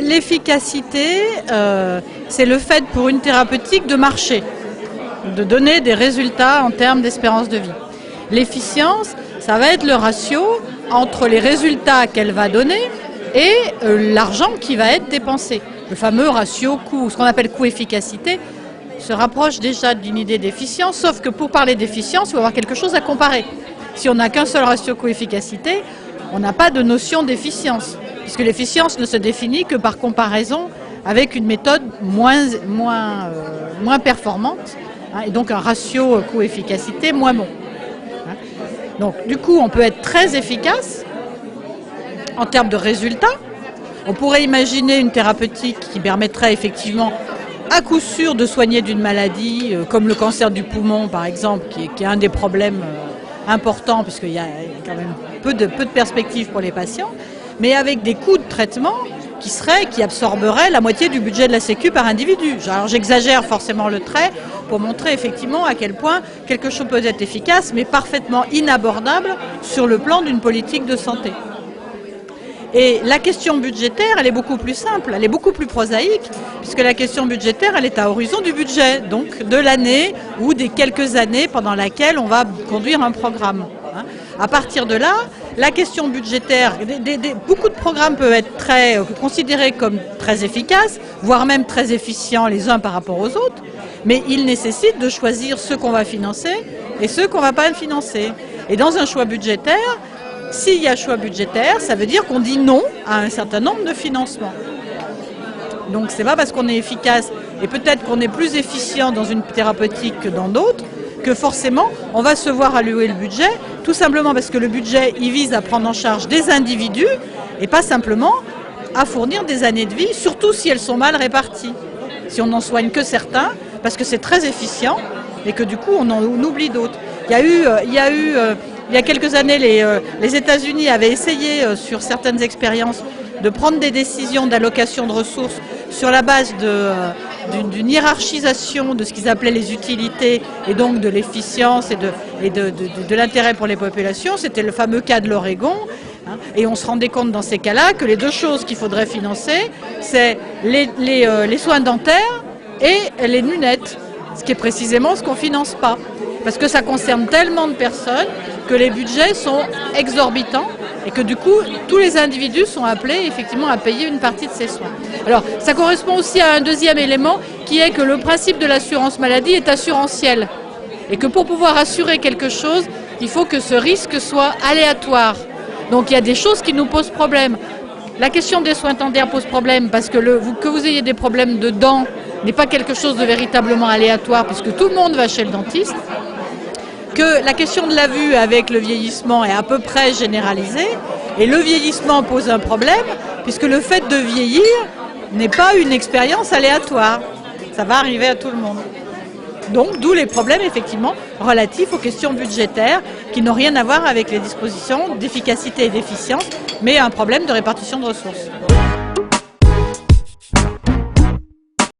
L'efficacité, c'est le fait pour une thérapeutique de marcher, de donner des résultats en termes d'espérance de vie. L'efficience, ça va être le ratio entre les résultats qu'elle va donner et l'argent qui va être dépensé. Le fameux ratio coût, ce qu'on appelle coût-efficacité, se rapproche déjà d'une idée d'efficience, sauf que pour parler d'efficience, il faut avoir quelque chose à comparer. Si on n'a qu'un seul ratio coût-efficacité, on n'a pas de notion d'efficience, puisque l'efficience ne se définit que par comparaison avec une méthode moins performante, et donc un ratio coût-efficacité moins bon. Donc du coup, on peut être très efficace en termes de résultats. On pourrait imaginer une thérapeutique qui permettrait effectivement à coup sûr de soigner d'une maladie, comme le cancer du poumon par exemple, qui est un des problèmes importants, puisqu'il y a quand même peu de perspectives pour les patients, mais avec des coûts de traitement qui absorberaient la moitié du budget de la Sécu par individu. Alors j'exagère forcément le trait pour montrer effectivement à quel point quelque chose peut être efficace, mais parfaitement inabordable sur le plan d'une politique de santé. Et la question budgétaire, elle est beaucoup plus simple, elle est beaucoup plus prosaïque, puisque la question budgétaire, elle est à horizon du budget, donc de l'année ou des quelques années pendant laquelle on va conduire un programme. À partir de là, la question budgétaire, beaucoup de programmes peuvent être considérés comme très efficaces, voire même très efficients les uns par rapport aux autres, mais ils nécessitent de choisir ceux qu'on va financer et ceux qu'on ne va pas financer. Et dans un choix budgétaire, s'il y a choix budgétaire, ça veut dire qu'on dit non à un certain nombre de financements. Donc c'est pas parce qu'on est efficace et peut-être qu'on est plus efficient dans une thérapeutique que dans d'autres que forcément on va se voir allouer le budget, tout simplement parce que le budget il vise à prendre en charge des individus et pas simplement à fournir des années de vie, surtout si elles sont mal réparties. Si on n'en soigne que certains, parce que c'est très efficient et que du coup on en oublie d'autres. Il y a quelques années, les États-Unis avaient essayé, sur certaines expériences, de prendre des décisions d'allocation de ressources sur la base d'une hiérarchisation de ce qu'ils appelaient les utilités et donc de l'efficience et de l'intérêt pour les populations. C'était le fameux cas de l'Oregon. Et on se rendait compte dans ces cas-là que les deux choses qu'il faudrait financer, c'est les soins dentaires et les lunettes, ce qui est précisément ce qu'on ne finance pas. Parce que ça concerne tellement de personnes que les budgets sont exorbitants et que du coup, tous les individus sont appelés effectivement à payer une partie de ces soins. Alors, ça correspond aussi à un deuxième élément qui est que le principe de l'assurance maladie est assurantiel. Et que pour pouvoir assurer quelque chose, il faut que ce risque soit aléatoire. Donc il y a des choses qui nous posent problème. La question des soins dentaires pose problème parce que que vous ayez des problèmes de dents n'est pas quelque chose de véritablement aléatoire puisque tout le monde va chez le dentiste. Que la question de la vue avec le vieillissement est à peu près généralisée et le vieillissement pose un problème puisque le fait de vieillir n'est pas une expérience aléatoire. Ça va arriver à tout le monde. Donc, d'où les problèmes, effectivement, relatifs aux questions budgétaires qui n'ont rien à voir avec les dispositions d'efficacité et d'efficience, mais un problème de répartition de ressources.